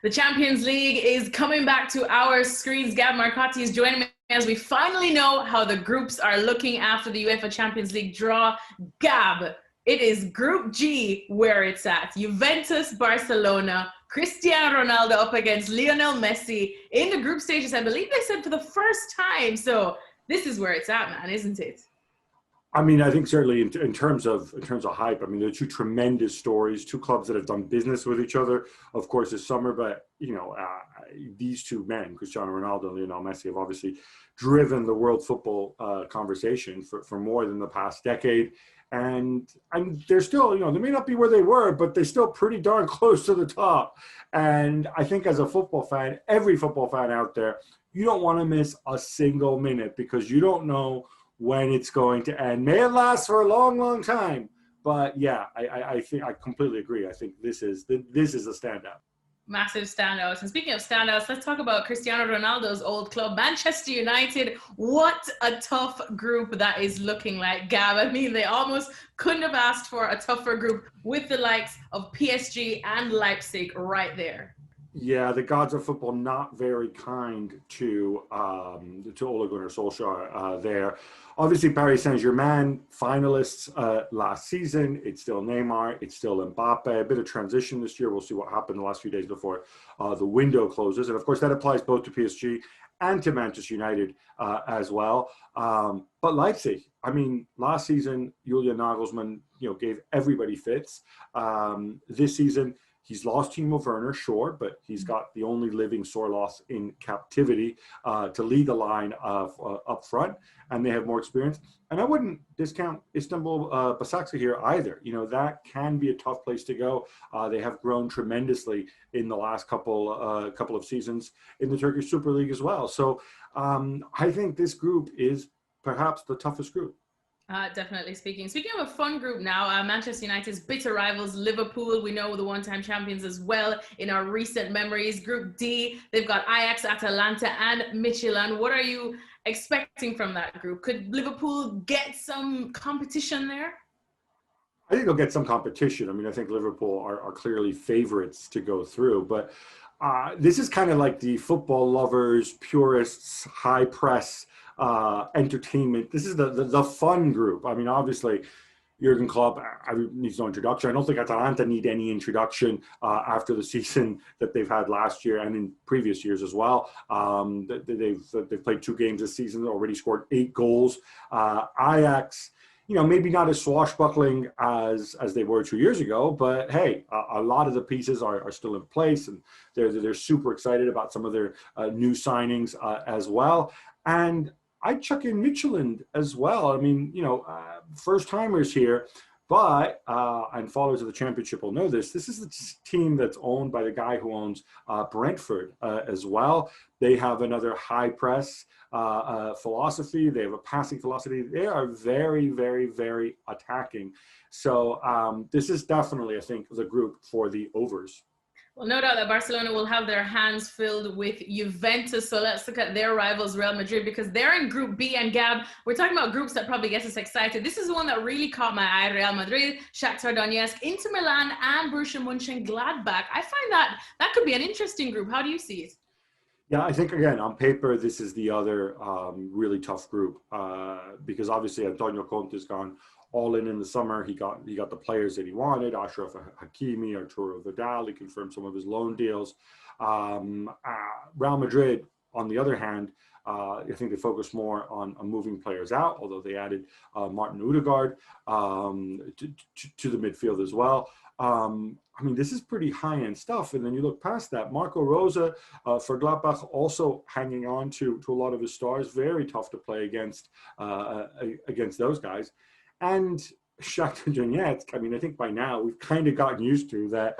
The Champions League is coming back to our screens. Gab Marcotti is joining me as we finally know how the groups are looking after the UEFA Champions League draw. Gab, it is Group G where it's at. Juventus, Barcelona, Cristiano Ronaldo up against Lionel Messi in the group stages. I believe they said for the first time. So this is where it's at, man, isn't it? I mean, I think certainly in terms of hype, I mean, they're two tremendous stories, two clubs that have done business with each other, of course, this summer. But, these two men, Cristiano Ronaldo and Lionel Messi, have obviously driven the world football conversation for more than the past decade. And they're still, they may not be where they were, but they're still pretty darn close to the top. And I think as a football fan, every football fan out there, you don't want to miss a single minute because you don't know when it's going to end. May it last for a long, long time. But yeah, I think I completely agree. I think this is a standout. Massive standouts. And speaking of standouts, let's talk about Cristiano Ronaldo's old club, Manchester United. What a tough group that is looking like, Gab. I mean, they almost couldn't have asked for a tougher group with the likes of PSG and Leipzig right there. Yeah, the gods of football not very kind to Ole Gunnar Solskjaer there. Obviously, Paris Saint-Germain finalists last season. It's still Neymar. It's still Mbappe. A bit of transition this year. We'll see what happened the last few days before the window closes. And, of course, that applies both to PSG and to Manchester United as well. But Leipzig, I mean, last season, Julian Nagelsmann, gave everybody fits. This season, he's lost Timo Werner, sure, but he's got the only living sore loss in captivity to lead the line up front, and they have more experience. And I wouldn't discount Istanbul Basaksehir here either. That can be a tough place to go. They have grown tremendously in the last couple of seasons in the Turkish Super League as well. So I think this group is perhaps the toughest group. Definitely speaking. Speaking of a fun group now, Manchester United's bitter rivals, Liverpool. We know the one-time champions as well in our recent memories. Group D, they've got Ajax, Atalanta, and Midtjylland. What are you expecting from that group? Could Liverpool get some competition there? I think they'll get some competition. I mean, I think Liverpool are clearly favorites to go through, but this is kind of like the football lovers, purists, high press entertainment. This is the fun group. I mean, obviously, Jurgen Klopp needs no introduction. I don't think Atalanta need any introduction after the season that they've had last year and in previous years as well. They've played 2 games this season, already scored 8 goals. Ajax, maybe not as swashbuckling as they were 2 years ago, but hey, a lot of the pieces are still in place, and they're super excited about some of their new signings as well. And I'd chuck in Midtjylland as well. I mean, first timers here, but and followers of the championship will know this. This is the team that's owned by the guy who owns Brentford as well. They have another high press philosophy. They have a passing philosophy. They are very, very, very attacking. So this is definitely, I think, the group for the overs. Well, no doubt that Barcelona will have their hands filled with Juventus. So let's look at their rivals, Real Madrid, because they're in Group B. And Gab, we're talking about groups that probably get us excited. This is the one that really caught my eye. Real Madrid, Shakhtar Donetsk, Inter Milan, and Borussia Mönchengladbach. I find that could be an interesting group. How do you see it? Yeah, I think, again, on paper, this is the other really tough group because obviously Antonio Conte's gone all in the summer. He got the players that he wanted, Achraf Hakimi, Arturo Vidal. He confirmed some of his loan deals. Real Madrid, on the other hand, I think they focus more on moving players out, although they added Martin Odegaard to the midfield as well. I mean, this is pretty high-end stuff. And then you look past that, Marco Rosa for Gladbach also hanging on to a lot of his stars. Very tough to play against those guys. And Shakhtar Donetsk, I mean, I think by now we've kind of gotten used to that,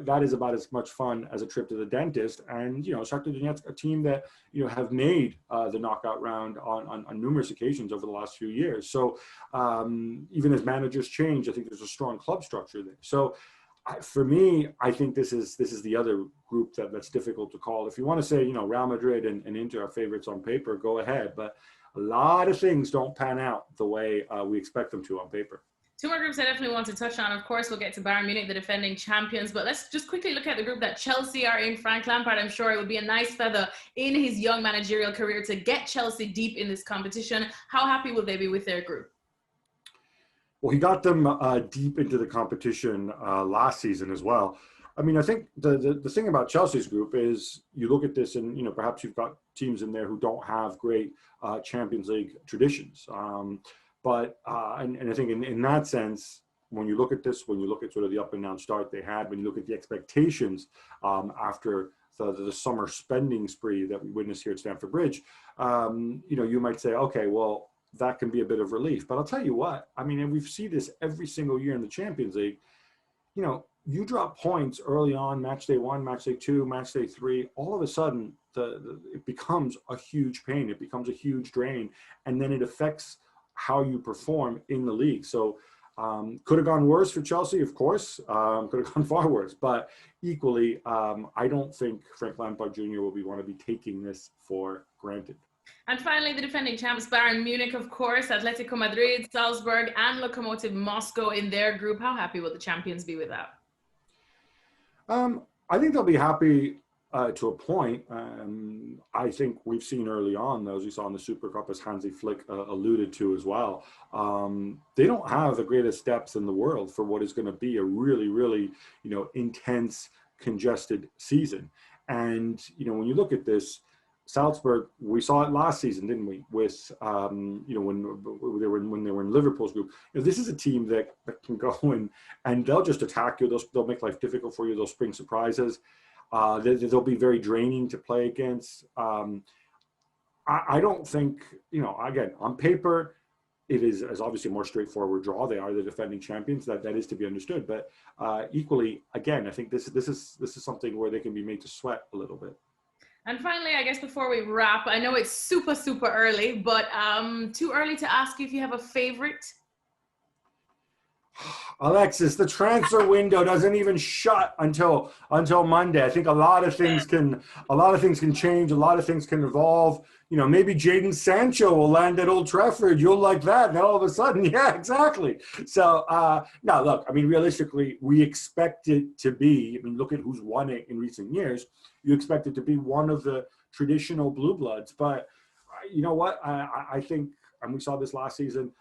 that is about as much fun as a trip to the dentist. And, Shakhtar Donetsk, a team that, have made the knockout round on numerous occasions over the last few years. So even as managers change, I think there's a strong club structure there. So for me, I think this is the other group that's difficult to call. If you want to say, Real Madrid and Inter are favorites on paper, go ahead. But a lot of things don't pan out the way we expect them to on paper. Two more groups I definitely want to touch on. Of course, we'll get to Bayern Munich, the defending champions, but let's just quickly look at the group that Chelsea are in. Frank Lampard, I'm sure it would be a nice feather in his young managerial career to get Chelsea deep in this competition. How happy will they be with their group? Well, he got them deep into the competition last season as well. I mean, I think the thing about Chelsea's group is you look at this and, perhaps you've got teams in there who don't have great Champions League traditions. But I think in that sense, when you look at this, when you look at sort of the up and down start they had, when you look at the expectations after the summer spending spree that we witnessed here at Stamford Bridge, you might say, okay, well, that can be a bit of relief. But I'll tell you what, I mean, and we see this every single year in the Champions League, you drop points early on, match day 1, match day 2, match day 3, all of a sudden it becomes a huge pain. It becomes a huge drain. And then it affects how you perform in the league. So could have gone worse for Chelsea, of course. Could have gone far worse. But equally, I don't think Frank Lampard Jr. will want to be taking this for granted. And finally, the defending champs, Bayern Munich, of course, Atletico Madrid, Salzburg, and Lokomotiv Moscow in their group. How happy will the champions be with that? I think they'll be happy to a point. I think we've seen early on, though, as we saw in the Super Cup, as Hansi Flick alluded to as well, they don't have the greatest depth in the world for what is going to be a really, really, intense, congested season. And, when you look at this, Salzburg, we saw it last season, didn't we? With when they were in Liverpool's group. This is a team that can go and they'll just attack you. They'll make life difficult for you. They'll spring surprises. They'll be very draining to play against. I don't think, again, on paper, it is obviously a more straightforward draw. They are the defending champions. That is to be understood. But equally, again, I think this is something where they can be made to sweat a little bit. And finally, I guess before we wrap, I know it's super, super early, but too early to ask you if you have a favorite? Alexis, the transfer window doesn't even shut until Monday. I think a lot of things can change. A lot of things can evolve. Maybe Jadon Sancho will land at Old Trafford. You'll like that. And all of a sudden, yeah, exactly. So, no, look, I mean, realistically, we expect it to be, look at who's won it in recent years. You expect it to be one of the traditional blue bloods. But you know what? I think, and we saw this last season,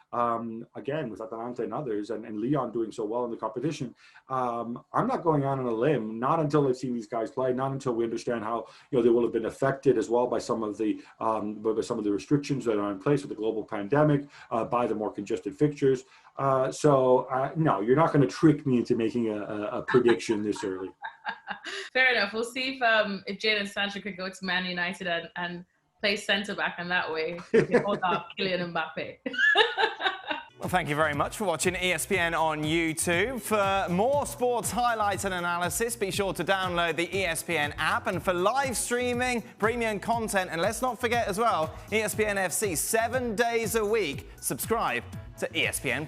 again, with Atalanta and others, and Lyon doing so well in the competition. I'm not going on a limb, not until I've seen these guys play, not until we understand how they will have been affected as well by some of the restrictions that are in place with the global pandemic, by the more congested fixtures. No, you're not going to trick me into making a prediction this early. Fair enough. We'll see if Jadon Sancho could go to Man United and play centre back, and that way we can hold off Kylian Mbappe. Well, thank you very much for watching ESPN on YouTube. For more sports highlights and analysis, be sure to download the ESPN app. And for live streaming, premium content, and let's not forget as well, ESPN FC 7 days a week. Subscribe to ESPN+.